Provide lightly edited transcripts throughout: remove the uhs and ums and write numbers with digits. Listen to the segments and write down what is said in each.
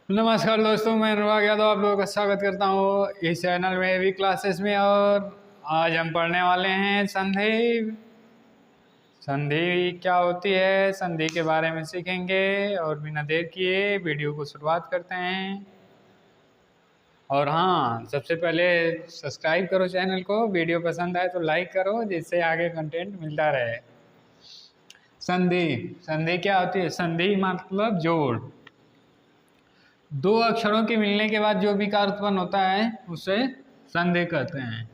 नमस्कार दोस्तों, मैं अनुराग यादव आप लोगों का स्वागत करता हूँ इस चैनल में भी क्लासेस में। और आज हम पढ़ने वाले हैं संधि। संधि क्या होती है, संधि के बारे में सीखेंगे। और बिना देर किए वीडियो को शुरुआत करते हैं। और हाँ, सबसे पहले सब्सक्राइब करो चैनल को, वीडियो पसंद आए तो लाइक करो जिससे आगे कंटेंट मिलता रहे। संधि संधि क्या होती है? संधि मतलब जोड़। दो अक्षरों के मिलने के बाद जो विकार उत्पन्न होता है उसे संधि कहते हैं।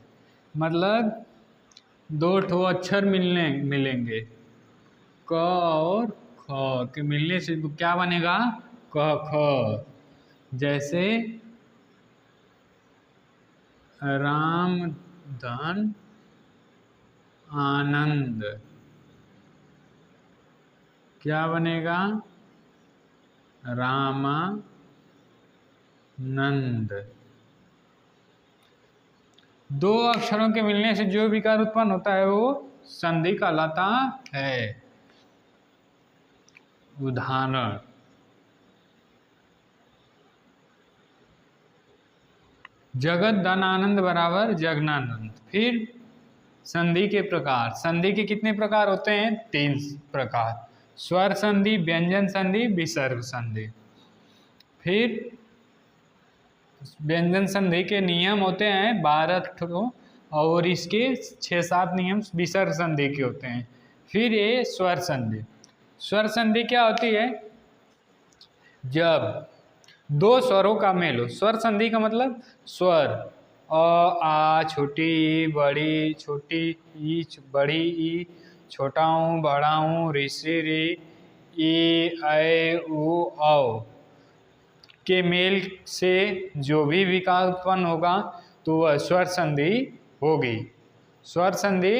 मतलब दो ठो अक्षर मिलेंगे, क और ख के मिलने से क्या बनेगा? क ख। जैसे राम धन आनंद, क्या बनेगा? रामानंद। दो अक्षरों के मिलने से जो विकार उत्पन्न होता है वो संधि कहलाता है। उदाहरण, जगत धन आनंद बराबर जगनानंद। फिर संधि के प्रकार। संधि के कितने प्रकार होते हैं? 3 प्रकार। स्वर संधि, व्यंजन संधि, विसर्ग संधि। फिर व्यंजन संधि के नियम होते हैं 12 ठो, और इसके 6-7 नियम विसर्ग संधि के होते हैं। फिर ये स्वर संधि। स्वर संधि क्या होती है? जब दो स्वरों का मेल हो। स्वर संधि का मतलब स्वर अ आ, छोटी ई, बड़ी छोटी ई, बड़ी ई, छोटा ऊ, बड़ा ऊ, ऋषि री, ई, ऐ, उ, औ के मेल से जो भी विकार उत्पन्न होगा तो वह स्वर संधि होगी। स्वर संधि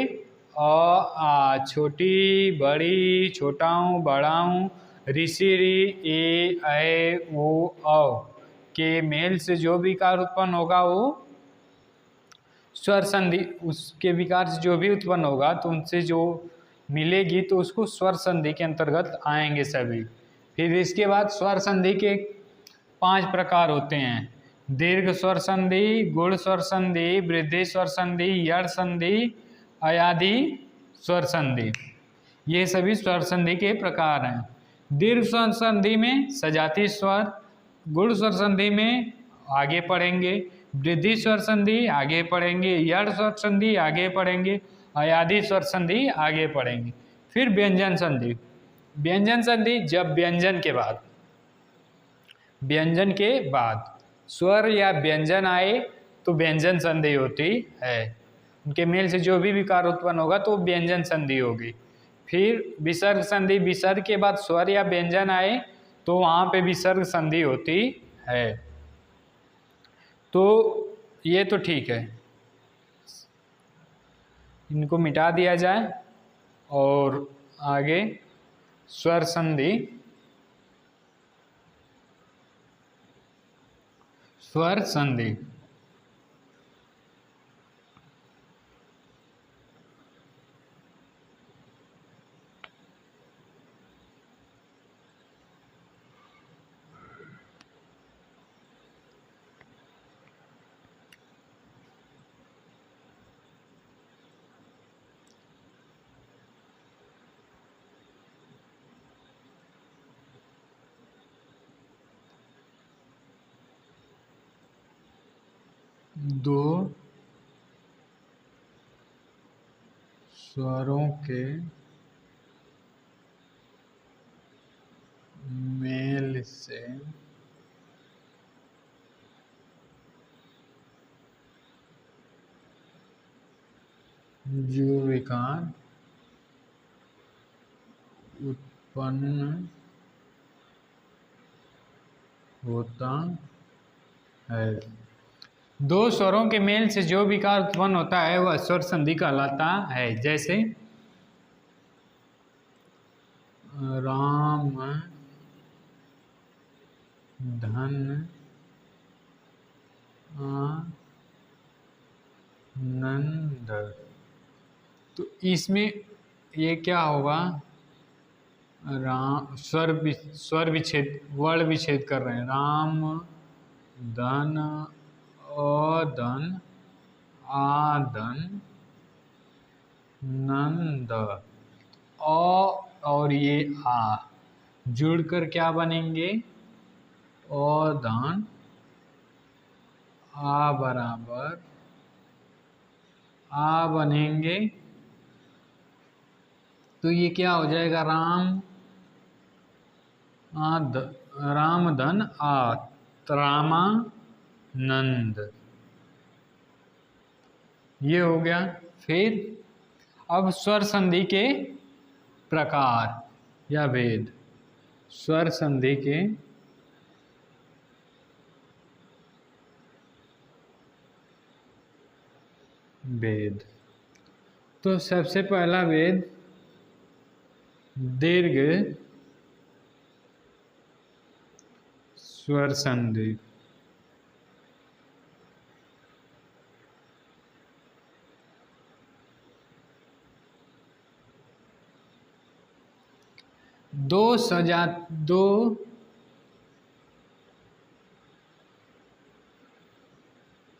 अ आ, छोटी, बड़ी, छोटा ऊ, बड़ा ऊ, ऋषि री, ए, ऐ, उ, औ के मेल से जो विकार उत्पन्न होगा वो स्वर संधि। उसके विकार से जो भी उत्पन्न होगा तो उनसे जो मिलेगी तो उसको स्वर संधि के अंतर्गत आएंगे सभी। फिर इसके बाद स्वर संधि के 5 प्रकार होते हैं। दीर्घ स्वर संधि, गुण स्वर संधि, वृद्धि स्वर संधि, यड़ संधि, अयाधि स्वर संधि। ये सभी स्वर संधि के प्रकार हैं। दीर्घ स्वर संधि में सजाती स्वर, गुण स्वर संधि में आगे पढ़ेंगे, वृद्धि स्वर संधि आगे पढ़ेंगे, यड़ स्वर संधि आगे पढ़ेंगे, अयाधि स्वर संधि आगे पढ़ेंगे। फिर व्यंजन संधि। व्यंजन संधि जब व्यंजन के बाद स्वर या व्यंजन आए तो व्यंजन संधि होती है। उनके मेल से जो भी विकार उत्पन्न होगा तो व्यंजन संधि होगी। फिर विसर्ग संधि। विसर्ग के बाद स्वर या व्यंजन आए तो वहाँ पे विसर्ग संधि होती है। तो ये तो ठीक है, इनको मिटा दिया जाए। और आगे स्वर संधि। स्वर संधि दो स्वरों के मेल से जो विकार उत्पन्न होता है। दो स्वरों के मेल से जो विकार उत्पन्न होता है वह स्वर संधि कहलाता है। जैसे राम धन आनंद। तो इसमें ये क्या होगा? राम स्वर विच्छेद वर्ण विच्छेद कर रहे हैं। राम धन अधन आधन नंद अ और ये आ जुड़कर क्या बनेंगे? अधन आ बराबर आ बनेंगे। तो ये क्या हो जाएगा? राम धन आ रामानंद, ये हो गया। फिर अब स्वर संधि के प्रकार या भेद। स्वर संधि के भेद। तो सबसे पहला भेद दीर्घ स्वर संधि। दो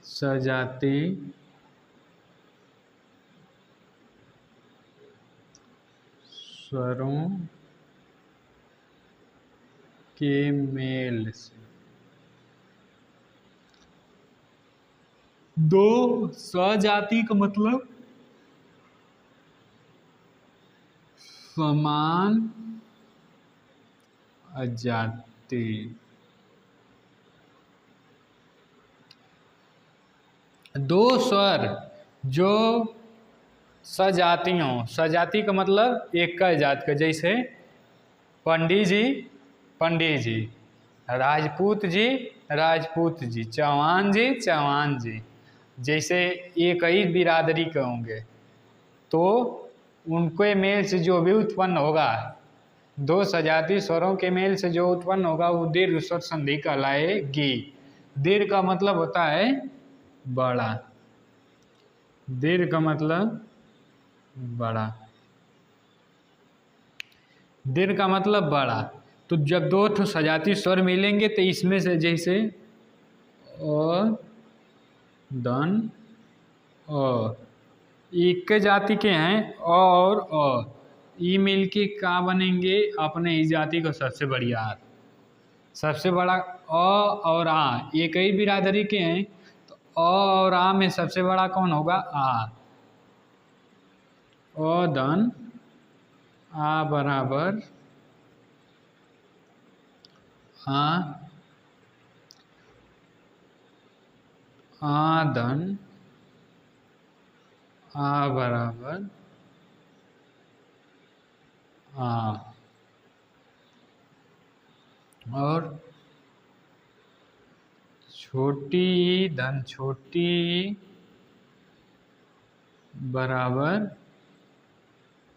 सजाती स्वरों के मेल से। दो सजाति का मतलब समान अजाति। दो स्वर जो सजाती हों। सजाति का मतलब एक का जात का, जैसे पंडित जी, राजपूत जी, चौहान जी, जैसे एक ही बिरादरी के होंगे तो उनके मेल से जो भी उत्पन्न होगा, दो सजाती स्वरों के मेल से जो उत्पन्न होगा वो दीर्घ स्वर संधि कहलाएगी। दीर्घ का मतलब होता है बड़ा। दीर्घ का मतलब बड़ा। दीर्घ का मतलब बड़ा। तो जब दो ठो सजाती स्वर मिलेंगे तो इसमें से जैसे अ धन अ, एक के जाति के हैं अ और अ, ई मिल के का बनेंगे? अपने इस जाति को सबसे बढ़िया। सबसे बड़ा अ और आ एक ही बिरादरी के हैं तो अ और आ में सबसे बड़ा कौन होगा? आ। अ धन आ बराबर आ धन आ बराबर आ। और छोटी धन छोटी बराबर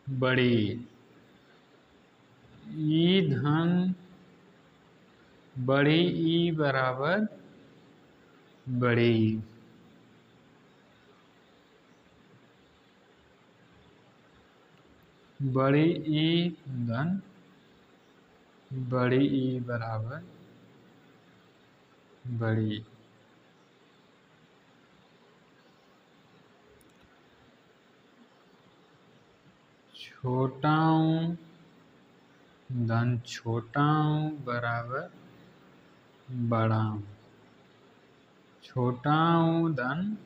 बड़ी। ई धन बड़ी ई बराबर बड़ी। बड़ी ई धन बड़ी ई बराबर बड़ी। छोटाऊ धन छोटाऊ बराबर बड़ाऊ। छोटाऊ धन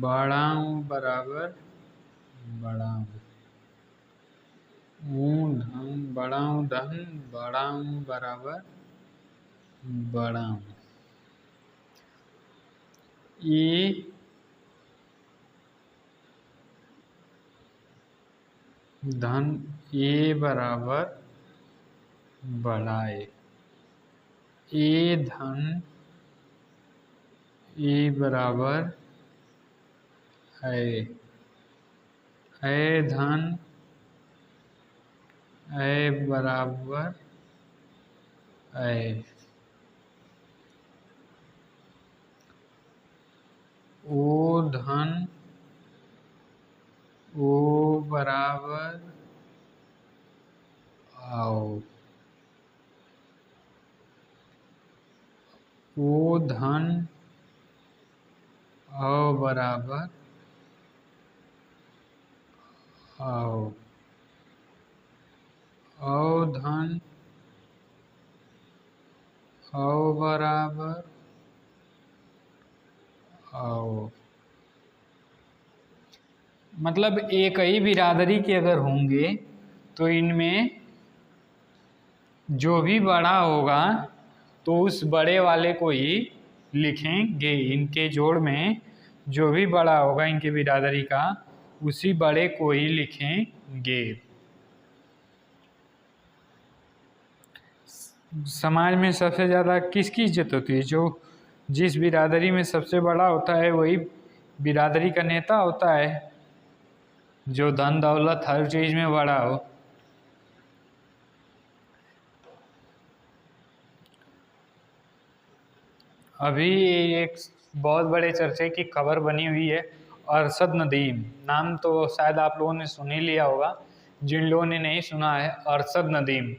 बड़ाऊ बराबर बड़ाऊ। धन बड़ाऊ धन बड़ाऊ बराबर बड़ाऊ। ये धन ए बराबर बढ़ाए। ए धन ए बराबर है। ए धन ए बराबर है। ओ धन ओ बराबर औ बराबर औ। औ धन औ बराबर औ। मतलब एक ही बिरादरी के अगर होंगे तो इनमें जो भी बड़ा होगा तो उस बड़े वाले को ही लिखेंगे। इनके जोड़ में जो भी बड़ा होगा इनके बिरादरी का उसी बड़े को ही लिखेंगे। समाज में सबसे ज़्यादा किसकी इज्जत होती है? जो जिस बिरादरी में सबसे बड़ा होता है वही बिरादरी का नेता होता है, जो धन दौलत हर चीज़ में बड़ा हो। अभी एक बहुत बड़े चर्चे की खबर बनी हुई है, अरशद नदीम नाम तो शायद आप लोगों ने सुन ही लिया होगा, जिन लोगों ने नहीं सुना है अरशद नदीम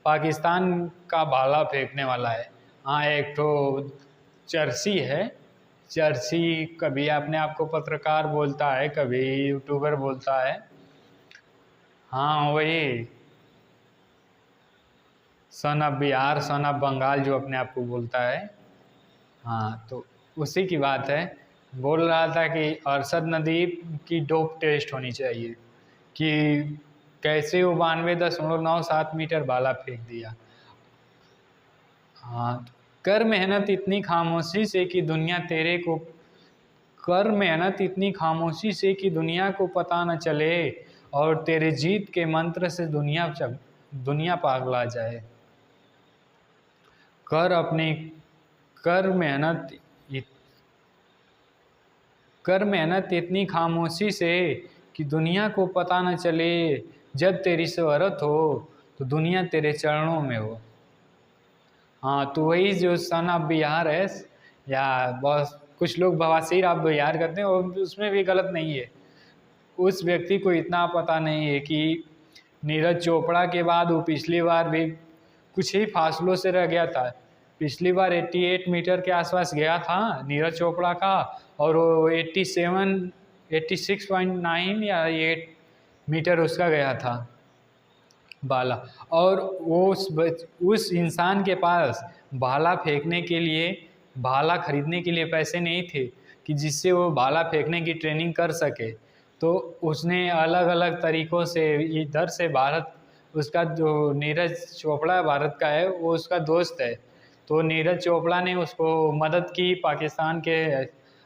पाकिस्तान का भाला फेंकने वाला है। हाँ, एक तो चर्ची है, चर्ची कभी अपने आप को पत्रकार बोलता है, कभी यूट्यूबर बोलता है। हाँ वही son of Bihar, son of Bengal जो अपने आप को बोलता है। हाँ तो उसी की बात है। बोल रहा था कि अरशद नदीम की डोप टेस्ट होनी चाहिए कि कैसे वो 92.97 मीटर भाला फेंक दिया। हाँ तो कर मेहनत इतनी खामोशी से कि दुनिया तेरे को कर मेहनत इतनी खामोशी से कि दुनिया को पता न चले और तेरे जीत के मंत्र से दुनिया पागला जाए। कर अपनी कर मेहनत इत- कर मेहनत इतनी खामोशी से कि दुनिया को पता न चले, जब तेरी शोहरत हो तो दुनिया तेरे चरणों में हो। हाँ तो वही जो सन ऑफ बिहार है, या बस कुछ लोग बवासीर ऑफ बिहार करते हैं और उसमें भी गलत नहीं है। उस व्यक्ति को इतना पता नहीं है कि नीरज चोपड़ा के बाद वो पिछली बार भी कुछ ही फासलों से रह गया था। पिछली बार 88 मीटर के आसपास गया था नीरज चोपड़ा का, और वो 86.9 या 8 मीटर उसका गया था भाला। और वो उस इंसान के पास भाला फेंकने के लिए, भाला खरीदने के लिए पैसे नहीं थे कि जिससे वो भाला फेंकने की ट्रेनिंग कर सके। तो उसने अलग अलग तरीक़ों से इधर से भारत, उसका जो नीरज चोपड़ा भारत का है वो उसका दोस्त है, तो नीरज चोपड़ा ने उसको मदद की, पाकिस्तान के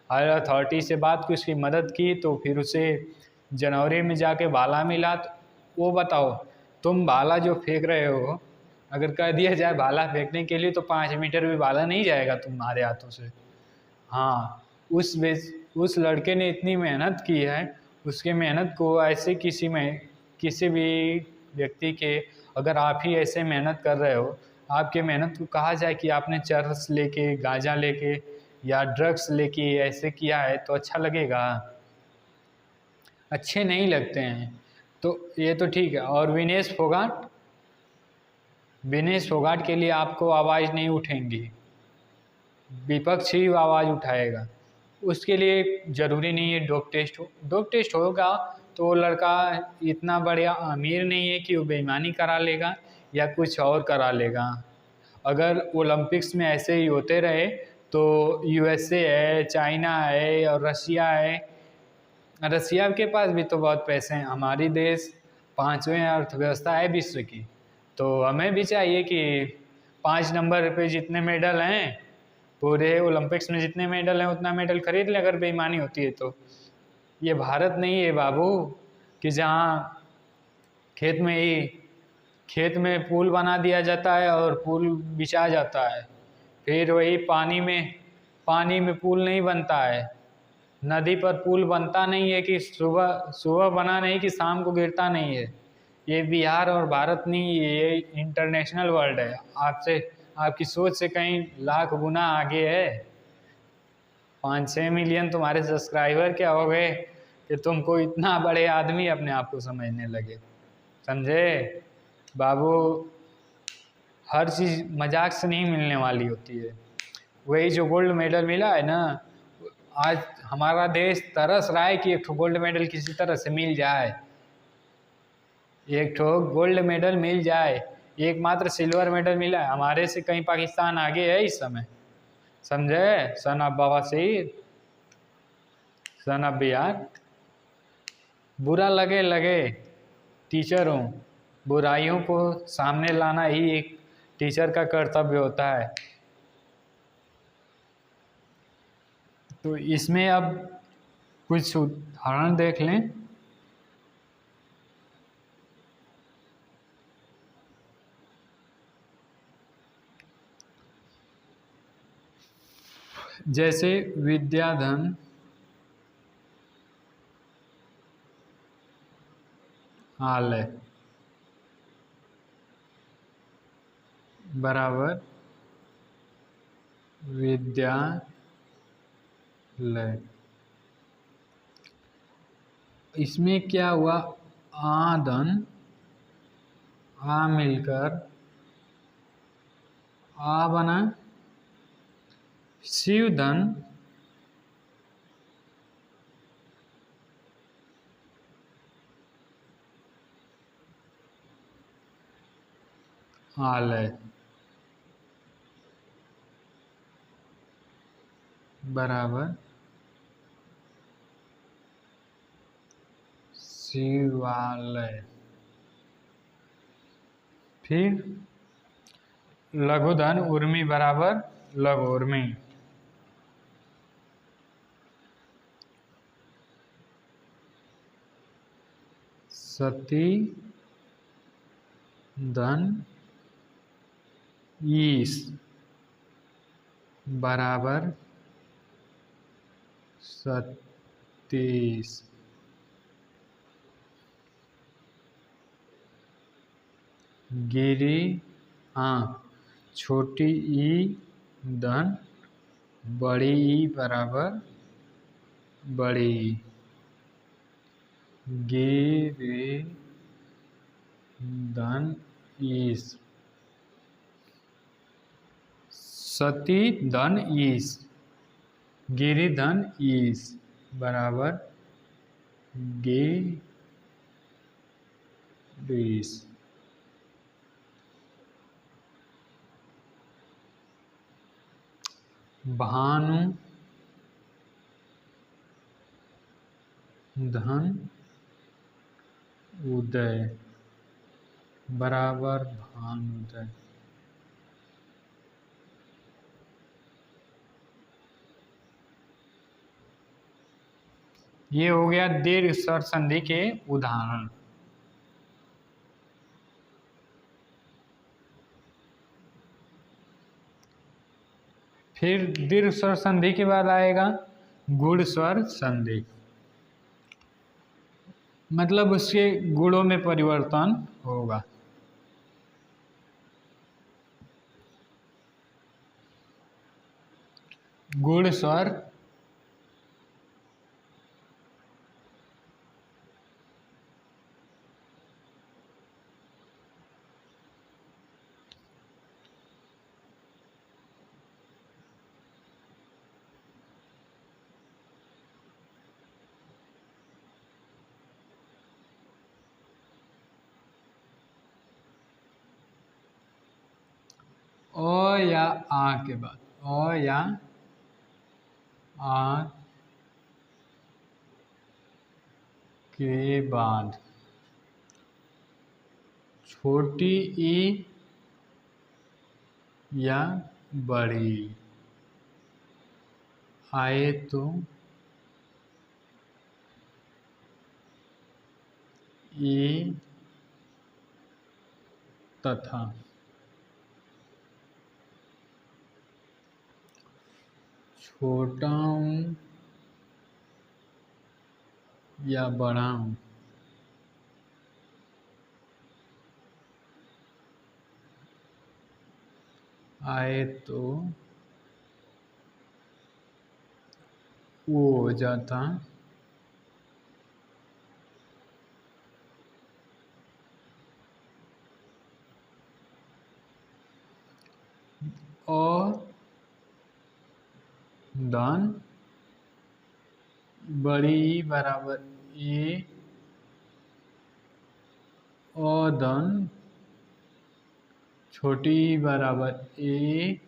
हायर अथॉरिटी से बात की, उसकी मदद की, तो फिर उसे जनवरी में जाके भाला मिला। तो वो बताओ, तुम भाला जो फेंक रहे हो, अगर कह दिया जाए भाला फेंकने के लिए तो 5 मीटर भी भाला नहीं जाएगा तुम्हारे हाथों से। हाँ उस लड़के ने इतनी मेहनत की है, उसके मेहनत को ऐसे किसी भी व्यक्ति के, अगर आप ही ऐसे मेहनत कर रहे हो, आपके मेहनत को कहा जाए कि आपने चरस लेके, गांजा लेके या ड्रग्स लेके ऐसे किया है तो अच्छा लगेगा? अच्छे नहीं लगते हैं। तो ये तो ठीक है। और विनेश फोगाट के लिए आपको आवाज़ नहीं उठेंगी, विपक्ष ही आवाज़ उठाएगा। उसके लिए ज़रूरी नहीं है डोप टेस्ट हो, डोप टेस्ट होगा तो वो लड़का इतना बड़ा अमीर नहीं है कि वो बेईमानी करा लेगा या कुछ और करा लेगा। अगर ओलंपिक्स में ऐसे ही होते रहे तो यूएसए है, चाइना है और रशिया है, रसिया के पास भी तो बहुत पैसे हैं। हमारी देश 5वें अर्थव्यवस्था है विश्व की, तो हमें भी चाहिए कि 5 नंबर पे जितने मेडल हैं, पूरे ओलंपिक्स में जितने मेडल हैं उतना मेडल खरीद लें अगर बेईमानी होती है तो। ये भारत नहीं है बाबू कि जहाँ खेत में पुल बना दिया जाता है और पुल बिछा जाता है, फिर वही पानी में पुल नहीं बनता है। नदी पर पुल बनता नहीं है कि सुबह सुबह बना नहीं कि शाम को गिरता नहीं है। ये बिहार और भारत नहीं, ये इंटरनेशनल वर्ल्ड है। आपसे, आपकी सोच से कहीं लाख गुना आगे है। 5-6 मिलियन तुम्हारे सब्सक्राइबर क्या हो गए कि तुमको इतना बड़े आदमी अपने आप को समझने लगे? समझे बाबू, हर चीज़ मजाक से नहीं मिलने वाली होती है। वही जो गोल्ड मेडल मिला है ना, आज हमारा देश तरस रहा है कि एक ठो गोल्ड मेडल किसी तरह से मिल जाए, एक ठो गोल्ड मेडल मिल जाए। एकमात्र सिल्वर मेडल मिला है, हमारे से कहीं पाकिस्तान आगे है इस समय, समझे। सन ऑफ बवासीर, सन ऑफ बिहार। बुरा लगे लगे, टीचर हूँ, बुराइयों को सामने लाना ही एक टीचर का कर्तव्य होता है। तो इसमें अब कुछ उदाहरण देख लें। जैसे विद्याधन आलय बराबर विद्यालय। इसमें क्या हुआ, आदन आ मिलकर आ बना शिवधन आलय बराबर शिवालय। फिर लघुधन उर्मी बराबर लघु उर्मी। सती धन ईश बराबर सतीश। गिरी हाँ, छोटी ई धन बड़ी ई बराबर बड़ी ई। गिरी धन ईश, सती धन ईश, गिरी धन ईश बराबर गिरीश। भानु धन उदय बराबर भानुदय। ये हो गया दीर्घ स्वर संधि के उदाहरण। फिर दीर्घ स्वर संधि के बाद आएगा गुण स्वर संधि, मतलब उसके गुणों में परिवर्तन होगा। गुण स्वर अ या आ के बाद, अ या आ के बाद छोटी ई या बड़ी आए तो ई तथा छोटा ऊ या बड़ा ऊ आए तो वो हो जाता अ धन बड़ी ई बराबर ए औधन, छोटी ई बराबर ए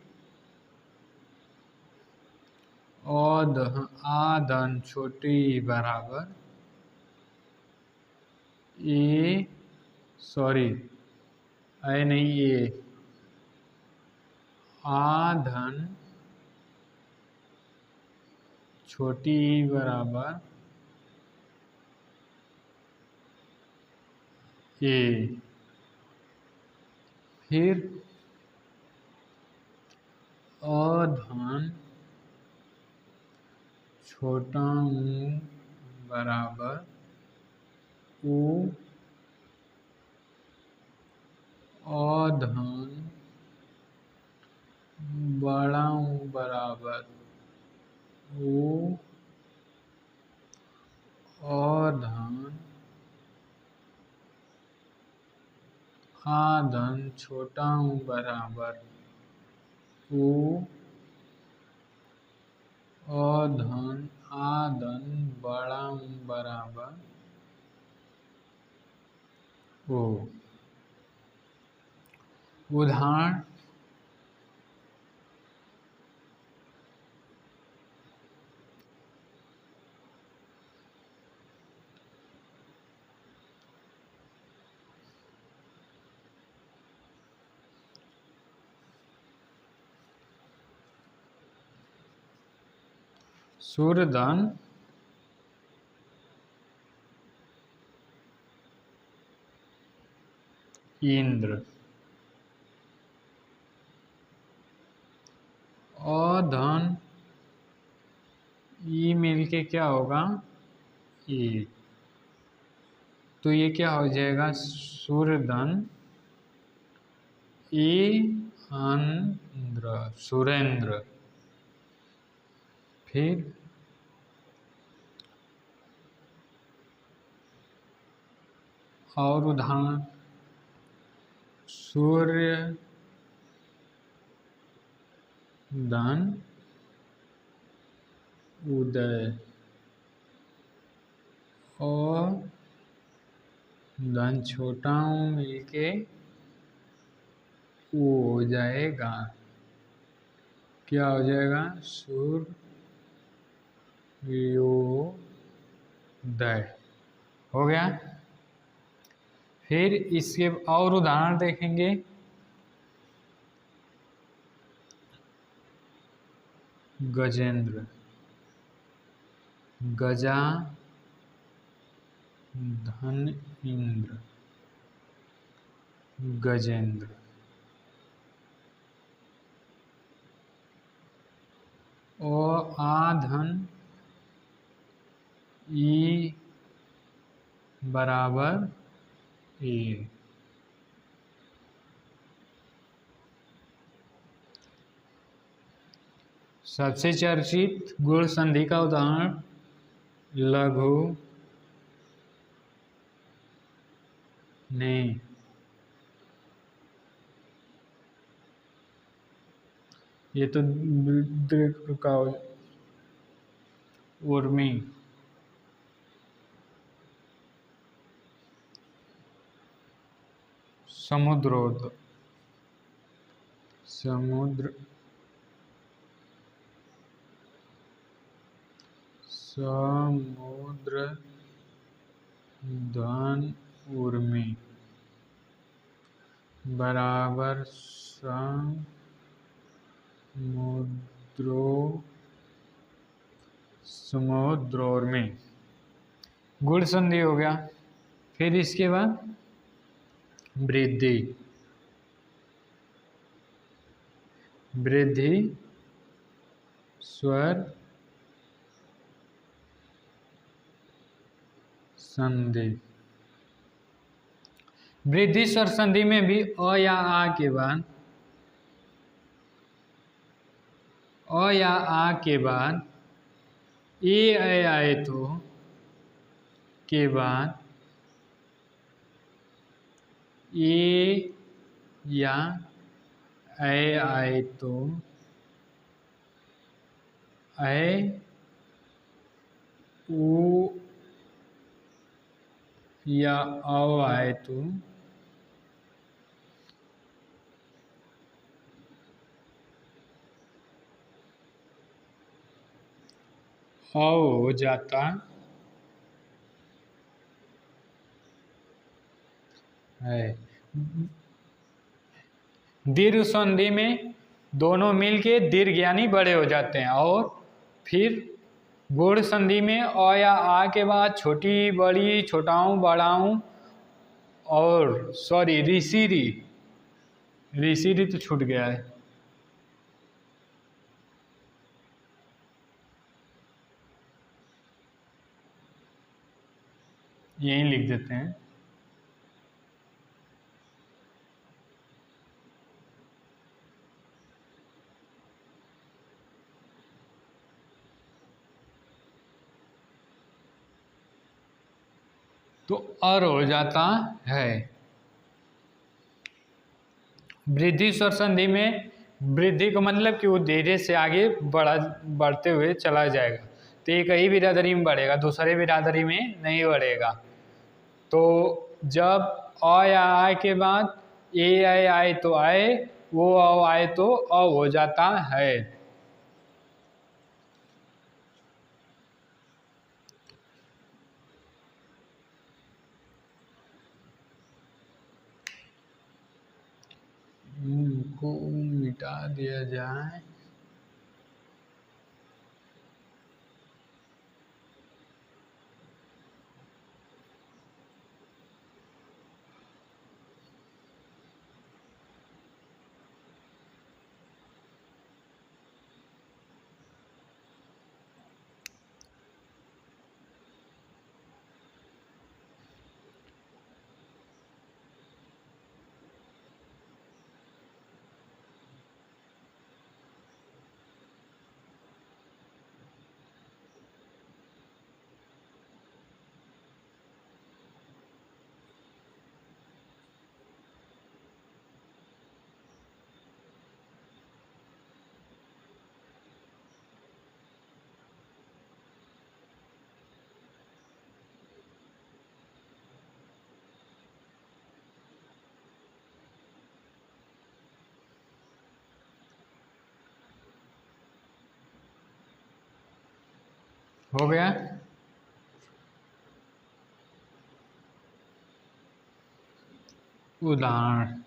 आधन, छोटी ई बराबर ए, सॉरी ऐ नहीं ए, आधन, छोटी ई बराबर ए। फिर अधन, छोटा ऊ बराबर ऊ, अधन, बड़ा ऊ बराबर ऊ, अधन, आधन, छोटा ऊ बराबर ऊ, अधन, आधन, बड़ा ऊ बराबर ओ। उदाहरण सूर्यधन, इंद्र, अधन, ई मिलके क्या होगा ए, तो ये क्या हो जाएगा सूर्यधन इंद्र, सुरेंद्र। फिर और उदाहरण सूर्य धन उदय, और धन छोटा ऊ मिलके वो हो जाएगा, क्या हो जाएगा सूर्योदय। हो गया। फिर इसके और उदाहरण देखेंगे। गजेंद्र, गजा, धन, इंद्र, गजेंद्र। और आधन, ई बराबर ए। सबसे चर्चित गुण संधि का उदाहरण लघु, नहीं, ये तो दीर्घ का उर्मी, समुद्रोद, समुद्र, समुद्र, धन, उर्मी बराबर समुद्रोर्मी। गुण संधि हो गया। फिर इसके बाद वृद्धि, वृद्धि, स्वर संधि। वृद्धि स्वर संधि में भी अ या आ के बाद, अ या आ के बाद ए आए तो के बाद ए या ऐ आए तो ऐ ऊ या औ आए तो औ हो जाता है। दीर्घ संधि में दोनों मिलके दीर्घ यानी बड़े हो जाते हैं। और फिर गुण संधि में अ या आ के बाद छोटी बड़ी छोटाऊ बड़ाऊ और सॉरी ऋषि तो छूट गया है। यही लिख देते हैं। तो अर हो जाता है। वृद्धि स्वर संधि में वृद्धि का मतलब कि वो धीरे से आगे बढ़ते हुए चला जाएगा। तो एक ही बिरादरी में बढ़ेगा, दूसरे बिरादरी में नहीं बढ़ेगा। तो जब अ या आए के बाद ए आए आए तो आए, वो औ आए तो अ हो जाता है। को मिटा दिया जाए। हो गया। उदाहरण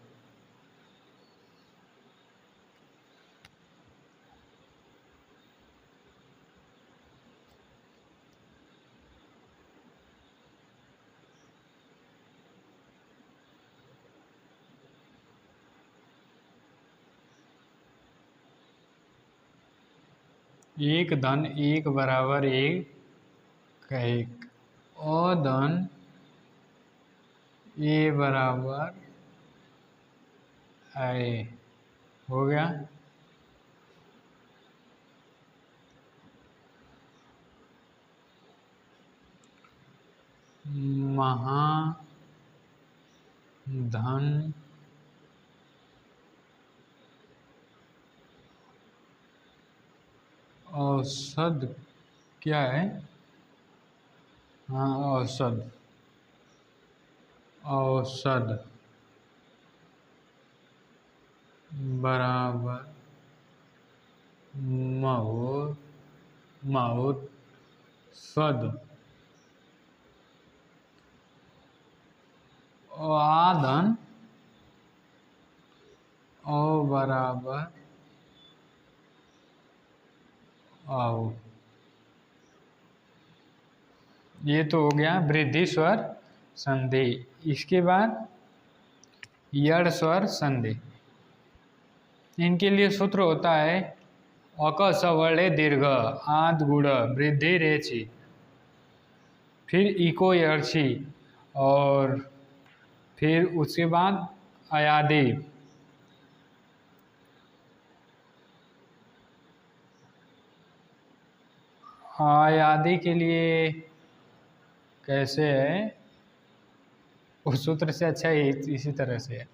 एक धन एक बराबर एक और धन ए बराबर आए। हो गया। महाधन औसत क्या है? हाँ, औसत बराबर महोत्सद आधन औ बराबर आओ। ये तो हो गया वृद्धि स्वर संधि। इसके बाद यड़ स्वर संधि। इनके लिए सूत्र होता है अक सवर्णे दीर्घ आद गुण वृद्धि रेची, फिर इको यर्ची, और फिर उसके बाद अयादि। अयादि के लिए कैसे है? उस सूत्र से अच्छा ही इसी तरह से है।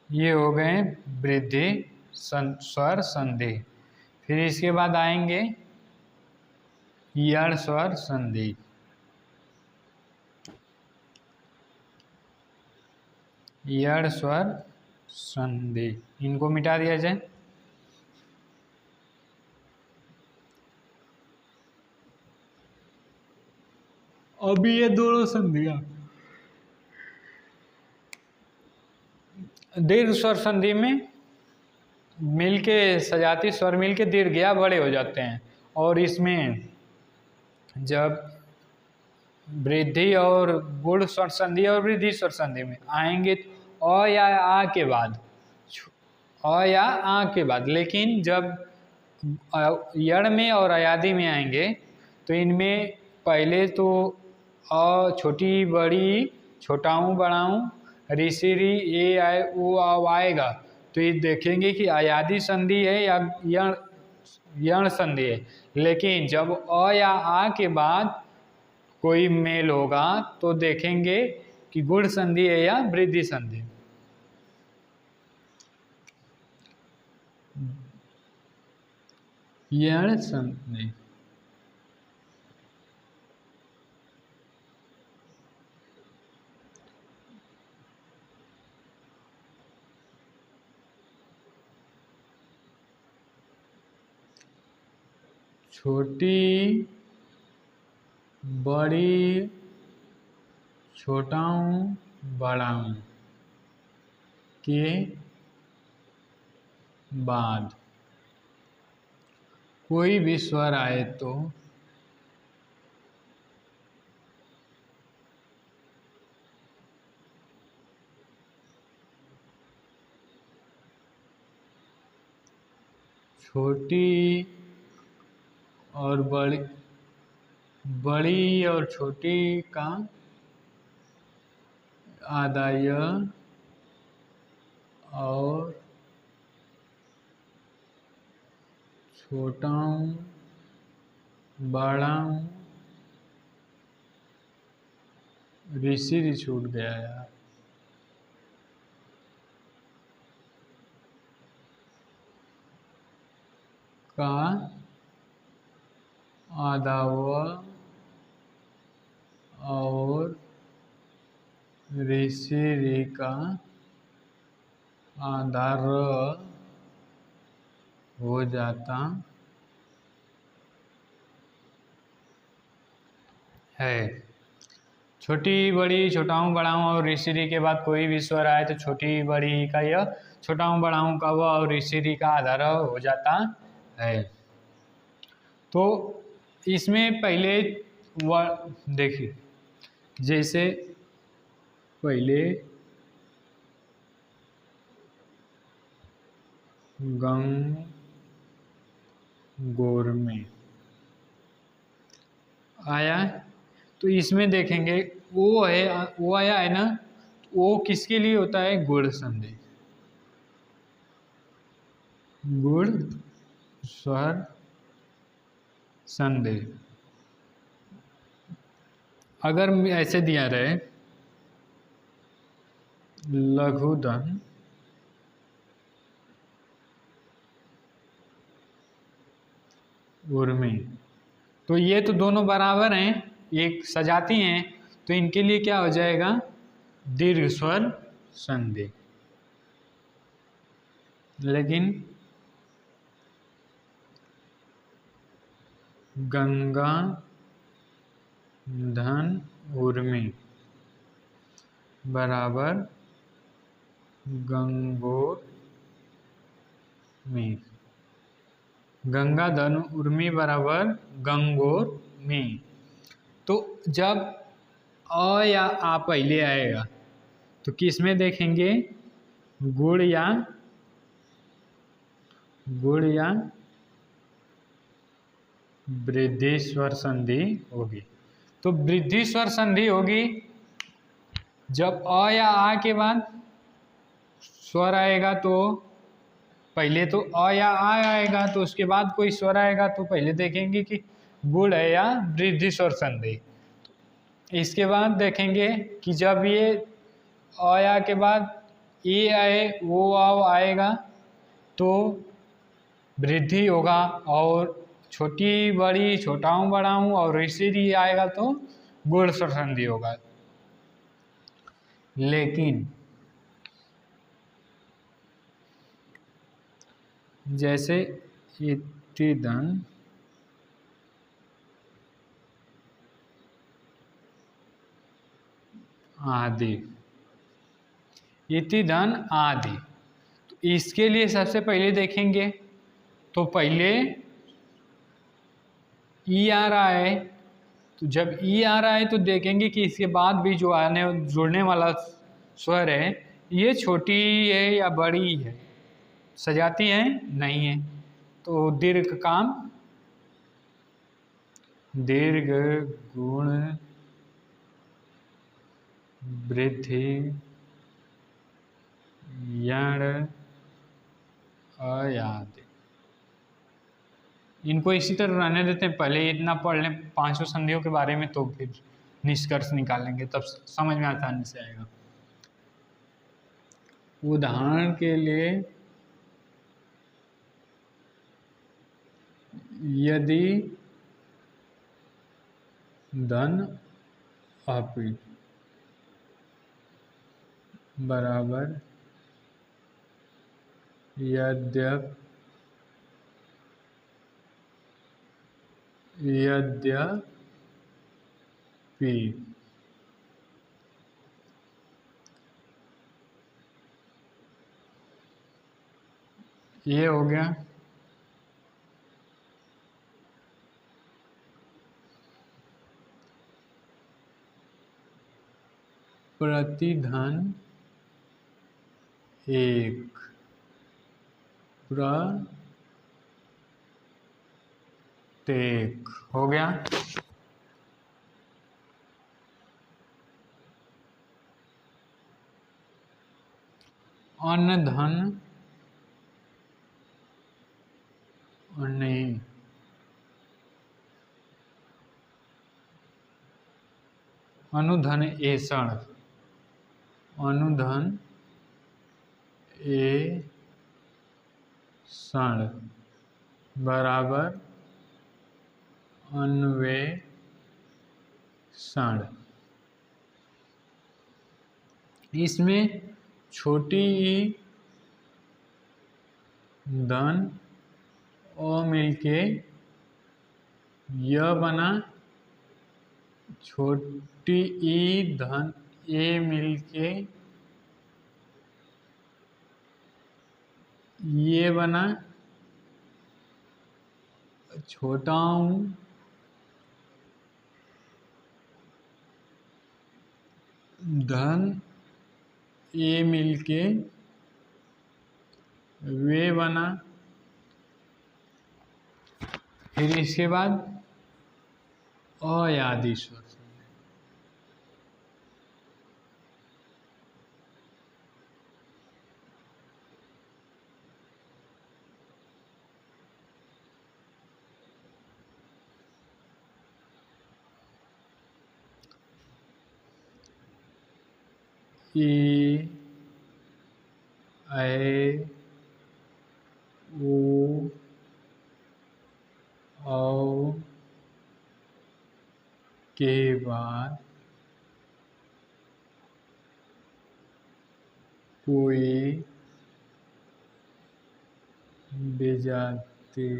ये हो गए वृद्धि स्वर संधि। फिर इसके बाद आएंगे यण स्वर संधि। यण स्वर संधि, इनको मिटा दिया जाए। अभी ये दोनों संधियां दीर्घ स्वर संधि में मिलके सजाती स्वर मिलके दीर्घ या बड़े हो जाते हैं, और इसमें जब वृद्धि और गुण स्वर संधि और वृद्धि स्वर संधि में आएंगे तो अ या आ के बाद, अ या आ के बाद, लेकिन जब यण में और अयादि में आएंगे तो इनमें पहले तो अ छोटी बड़ी छोटाऊ बड़ाऊ ऋषि री ए आए ओ आओ आएगा, तो ये देखेंगे कि अयादि संधि है या यण संधि है। लेकिन जब अ या आ के बाद कोई मेल होगा तो देखेंगे कि गुण संधि है या वृद्धि संधि। यण संधि, छोटी बड़ी छोटाऊ बड़ाऊ के बाद कोई भी स्वर आए तो छोटी और बड़ी और छोटी का आधा य और छोटाऊ बड़ाऊ ऋषि छूट गया यार, का आधा व और ऋषि का आधा र हो जाता है। छोटी बड़ी छोटाऊ बड़ाऊ और ऋषि के बाद कोई भी स्वर आए तो छोटी बड़ी का य, छोटाऊ बड़ाऊ का व और ऋषि का आधा र हो जाता है। तो इसमें पहले देखिए, जैसे पहले गंगोर में आया, तो इसमें देखेंगे वो है, वो आया है ना, वो किसके लिए होता है? गुण संधि, गुण स्वर संधि। अगर ऐसे दिया रहे लघुधन उर्मी, तो ये तो दोनों बराबर हैं, एक सजाती हैं, तो इनके लिए क्या हो जाएगा? दीर्घ स्वर संधि। लेकिन गंगा धन उर्मी बराबर गंगोर में, गंगा धन उर्मी बराबर गंगोर में। तो जब अ या आ पहले आएगा तो किस में देखेंगे? गुण या वृद्धि स्वर संधि होगी। तो वृद्धि स्वर संधि होगी जब अ या आ के बाद स्वर आएगा, तो पहले तो अ या आ आएगा, तो उसके बाद कोई स्वर आएगा तो पहले देखेंगे कि गुण है या वृद्धि स्वर संधि। इसके बाद देखेंगे कि जब ये अ या के बाद ए आए, वो आओ आएगा, तो वृद्धि होगा, और छोटी बड़ी छोटाऊ बढ़ाऊँ और ऋषि आएगा तो गुण स्वर संधि होगा। लेकिन जैसे इति धन आदि, इति धन आदि, तो इसके लिए सबसे पहले देखेंगे तो पहले ई आ रहा है, तो जब ई आ रहा है तो देखेंगे कि इसके बाद भी जो आने जुड़ने वाला स्वर है ये छोटी है या बड़ी है, सजाती है नहीं है, तो दीर्घ काम दीर्घ गुण वृद्धि यण अयादि, इनको इसी तरह रहने देते हैं। पहले इतना पढ़ लें पांचों संधियों के बारे में तो फिर निष्कर्ष निकालेंगे, तब समझ में आसानी से आएगा। उदाहरण के लिए यदि धन अपि बराबर यद्यपि ये हो गया। प्रतिधन एक प्रत्येक हो गया। अन्न धन नहीं, अनुधन ऐसण, अनुधन ए षण बराबर अन्वेषण। इसमें छोटी ई धन अ मिलके य बना, छोटी ई धन ए मिलके ये बना, छोटा धन ए मिलके वे बना, फिर इसके बाद अयादि स्वर। ई ऐ ओ औ के बाद कोई बेजाते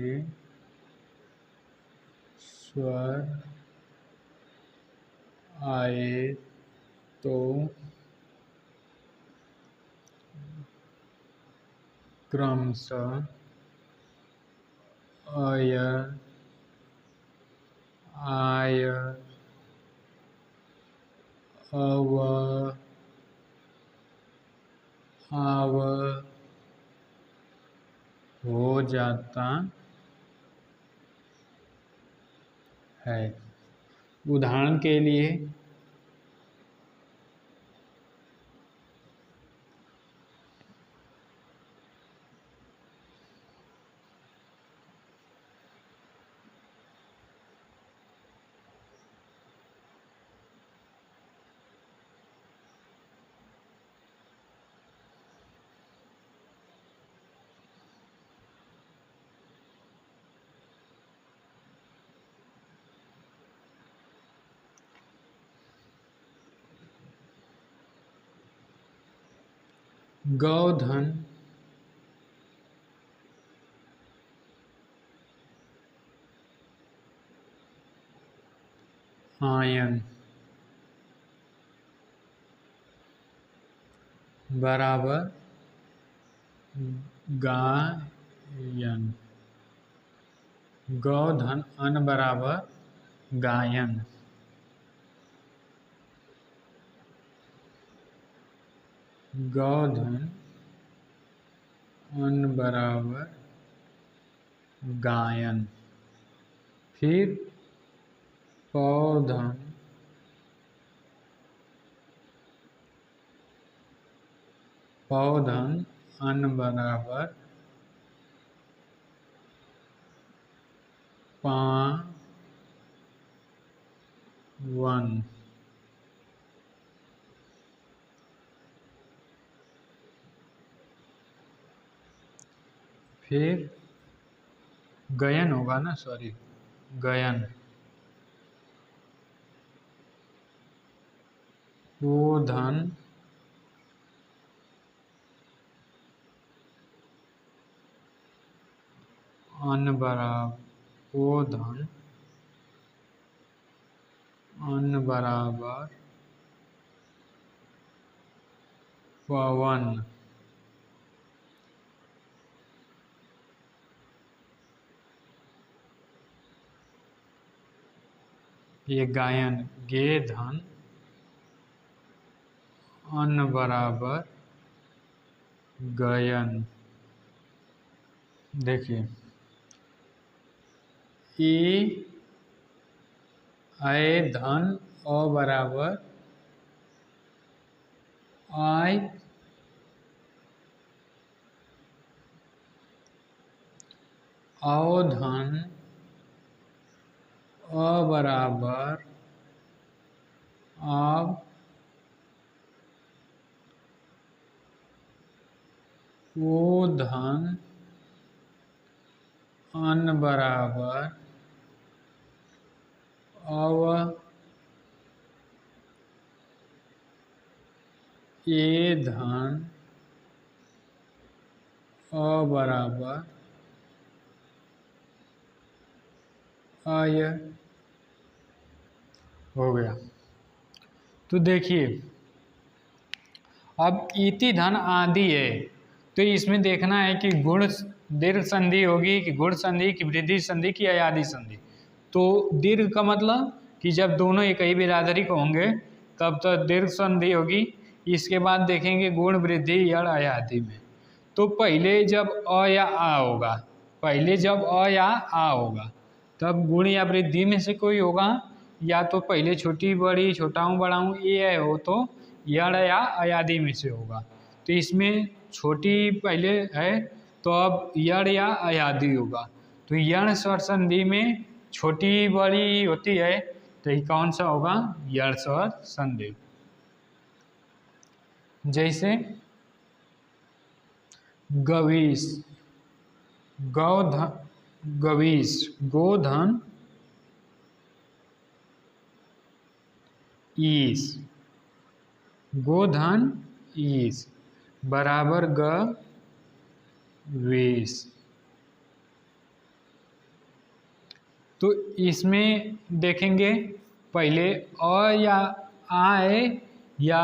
स्वर आए तो क्रमशः अय आय अव आव हो जाता है। उदाहरण के लिए गौधन आयन बराबर गायन। गौधन अन बराबर गायन। गौधन अन बराबर गायन। फिर पौधन पौधन अन बराबर पावन। फिर गयन होगा ना, सॉरी, गयन। पोधन अन बराबर पोधन अन बराबर पवन। ये गायन। गे धन अन बराबर गयन। देखिए, ई आय धन अ बराबर आय अवधन अ बराबर आव ओधन अन बराबर अव ए धन अ बराबर आय हो गया। तो देखिए, अब इति धन आदि है, तो इसमें देखना है कि गुण दीर्घ संधि होगी कि गुण संधि की वृद्धि संधि की अयादि संधि। तो दीर्घ का मतलब कि जब दोनों एक ही बिरादरी को होंगे तब तो दीर्घ संधि होगी। इसके बाद देखेंगे गुण वृद्धि यड़ अयादि में। तो पहले जब अ या आ होगा, पहले जब अ या आ होगा तब गुण या वृद्धि में से कोई होगा, या तो पहले छोटी बड़ी छोटाऊ बड़ाऊ ये हो तो यड़ या अयादि में से होगा। तो इसमें छोटी पहले है तो अब यड़ या अयादि होगा। तो यण स्वर संधि में छोटी बड़ी होती है, तो ये कौन सा होगा? यड़ स्वर संधि। जैसे गवीश, गौधन, गवीश, गोधन ईस, गोधन ईस बराबर गवीश। तो इसमें देखेंगे पहले अ या आ है या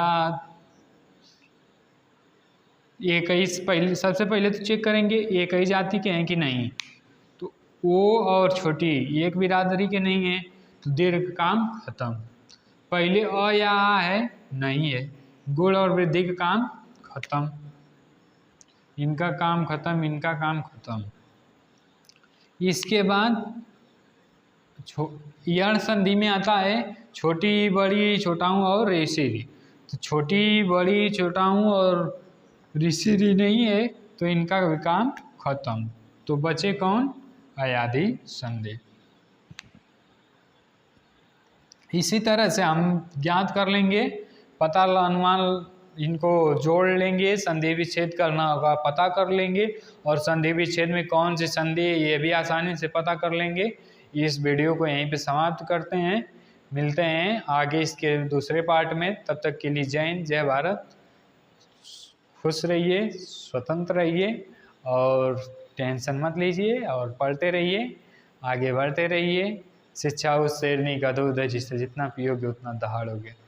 एक ही, पहले सबसे पहले तो चेक करेंगे एक ही जाति के हैं कि नहीं। तो ओ और छोटी एक बिरादरी के नहीं है तो दीर्घ काम खत्म। पहले अ या आ है, नहीं है, गुण और वृद्धि का काम खत्म, इनका काम खत्म, इनका काम खत्म। इसके बाद यण संधि में आता है छोटी बड़ी छोटाऊ और ऋषिरी। तो छोटी बड़ी छोटाऊ और ऋषिरी नहीं है तो इनका भी काम खत्म। तो बचे कौन? अयादि संधि। इसी तरह से हम ज्ञात कर लेंगे, पता अनुमान इनको जोड़ लेंगे, संधि विच्छेद करना होगा पता कर लेंगे, और संधि विच्छेद में कौन सी संधि ये भी आसानी से पता कर लेंगे। इस वीडियो को यहीं पे समाप्त करते हैं, मिलते हैं आगे इसके दूसरे पार्ट में। तब तक के लिए जय हिंद, जय भारत, खुश रहिए, स्वतंत्र रहिए और टेंशन मत लीजिए और पढ़ते रहिए, आगे बढ़ते रहिए। शिक्षा उस शेरनी का दूध है जिससे जितना पियोगे उतना दहाड़ोगे।